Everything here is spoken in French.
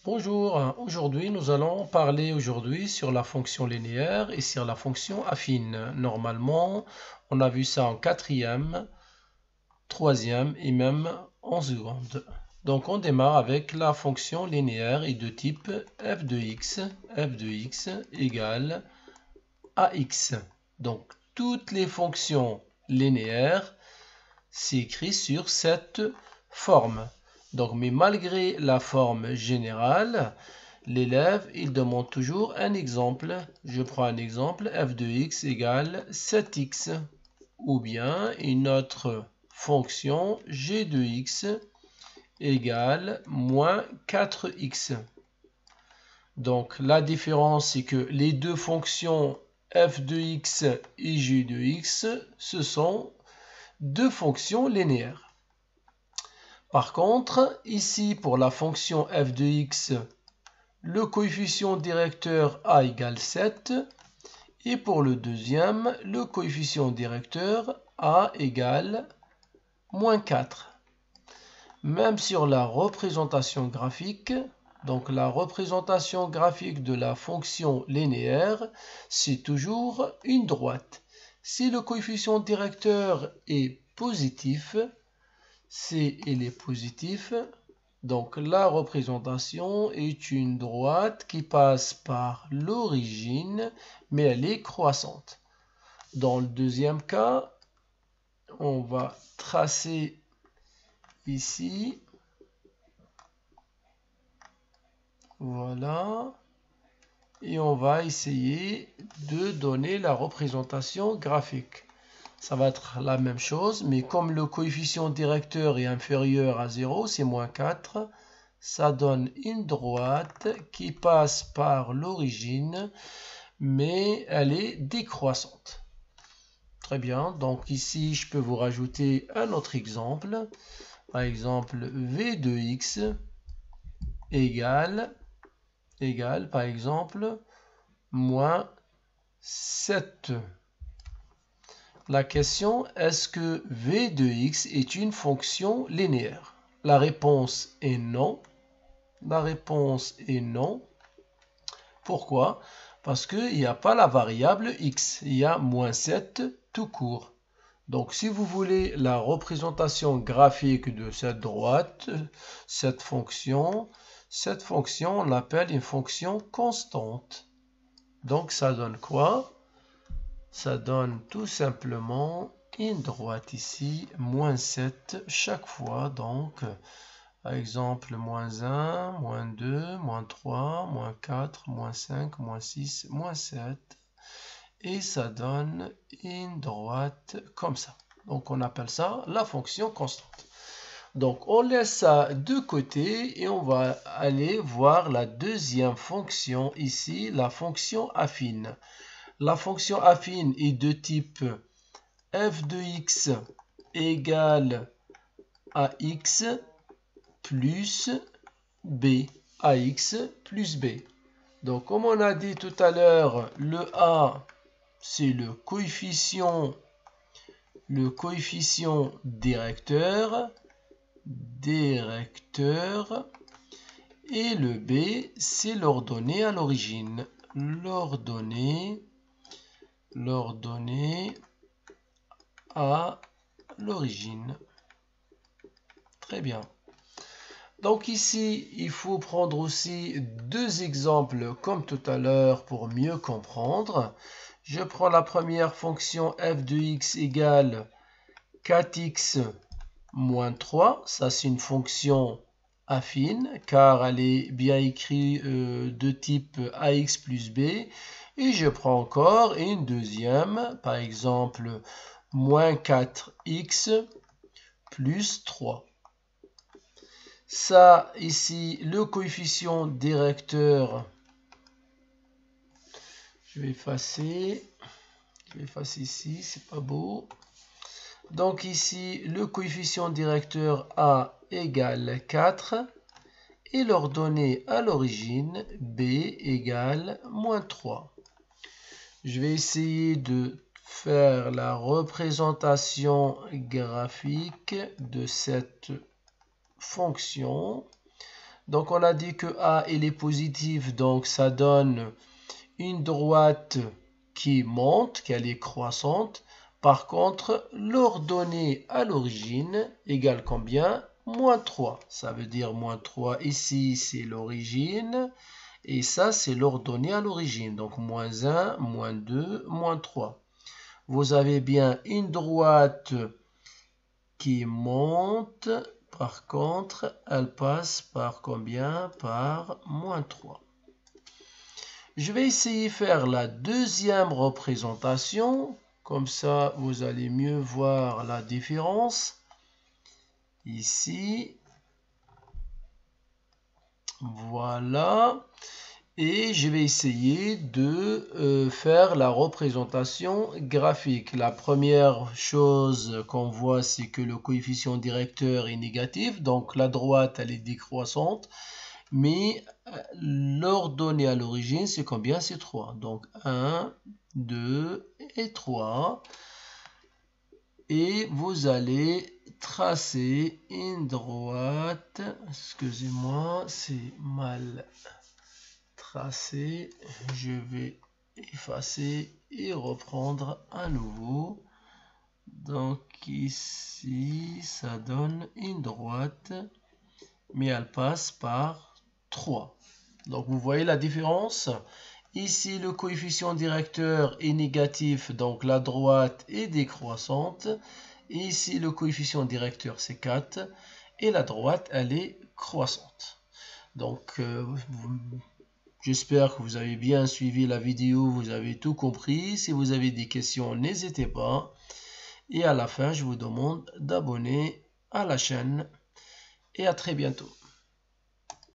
Bonjour, aujourd'hui nous allons parler sur la fonction linéaire et sur la fonction affine. Normalement, on a vu ça en quatrième, troisième et même en seconde. Donc on démarre avec la fonction linéaire et de type f de x égale ax. Donc toutes les fonctions linéaires s'écrivent sur cette forme. Donc, mais malgré la forme générale, l'élève, il demande toujours un exemple. Je prends un exemple, f de x égale 7x. Ou bien une autre fonction, g de x égale moins 4x. Donc, la différence, c'est que les deux fonctions f de x et g de x, ce sont deux fonctions linéaires. Par contre, ici, pour la fonction f de x, le coefficient directeur a égale 7. Et pour le deuxième, le coefficient directeur a égale moins 4. Même sur la représentation graphique, donc la représentation graphique de la fonction linéaire, c'est toujours une droite. Si le coefficient directeur est positif, C il est positif, donc la représentation est une droite qui passe par l'origine, mais elle est croissante. Dans le deuxième cas, on va tracer ici, voilà, et on va essayer de donner la représentation graphique. Ça va être la même chose, mais comme le coefficient directeur est inférieur à 0, c'est moins 4, ça donne une droite qui passe par l'origine, mais elle est décroissante. Très bien, donc ici, je peux vous rajouter un autre exemple. Par exemple, v de x égale, par exemple, moins 7. La question, est-ce que v de x est une fonction linéaire? La réponse est non. La réponse est non. Pourquoi? Parce qu'il n'y a pas la variable x. Il y a moins 7 tout court. Donc, si vous voulez la représentation graphique de cette droite, cette fonction, on l'appelle une fonction constante. Donc, ça donne quoi? Ça donne tout simplement une droite ici, moins 7 chaque fois. Donc, par exemple, moins 1, moins 2, moins 3, moins 4, moins 5, moins 6, moins 7. Et ça donne une droite comme ça. Donc, on appelle ça la fonction constante. Donc, on laisse ça de côté et on va aller voir la deuxième fonction ici, la fonction affine. La fonction affine est de type f de x égale ax plus b. ax plus b. Donc, comme on a dit tout à l'heure, le a, c'est le coefficient directeur, et le b, c'est l'ordonnée à l'origine. L'ordonnée à l'origine. Très bien. Donc ici, il faut prendre aussi deux exemples comme tout à l'heure pour mieux comprendre. Je prends la première fonction f de x égale 4x moins 3. Ça, c'est une fonction affine car elle est bien écrite de type ax plus b. Et je prends encore une deuxième, par exemple, moins 4x plus 3. Ça, ici, le coefficient directeur, je vais effacer ici, c'est pas beau. Donc ici, le coefficient directeur A égale 4 et l'ordonnée à l'origine B égale moins 3. Je vais essayer de faire la représentation graphique de cette fonction. Donc on a dit que A il est positif, donc ça donne une droite qui monte, qu'elle est croissante. Par contre, l'ordonnée à l'origine égale combien? Moins 3. Ça veut dire moins 3 ici, c'est l'origine. Et ça, c'est l'ordonnée à l'origine. Donc, moins 1, moins 2, moins 3. Vous avez bien une droite qui monte. Par contre, elle passe par combien? Par moins 3. Je vais essayer de faire la deuxième représentation. Comme ça, vous allez mieux voir la différence. Ici. Voilà. Et je vais essayer de faire la représentation graphique. La première chose qu'on voit, c'est que le coefficient directeur est négatif. Donc la droite, elle est décroissante. Mais l'ordonnée à l'origine, c'est combien? C'est 3. Donc 1, 2 et 3. Et vous allez tracer une droite. Excusez-moi, c'est mal tracé. Je vais effacer et reprendre à nouveau. Donc ici, ça donne une droite, mais elle passe par 3. Donc vous voyez la différence. Ici, le coefficient directeur est négatif, donc la droite est décroissante. Ici, le coefficient directeur, c'est 4. Et la droite, elle est croissante. Donc, j'espère que vous avez bien suivi la vidéo, vous avez tout compris. Si vous avez des questions, n'hésitez pas. Et à la fin, je vous demande d'abonner à la chaîne. Et à très bientôt.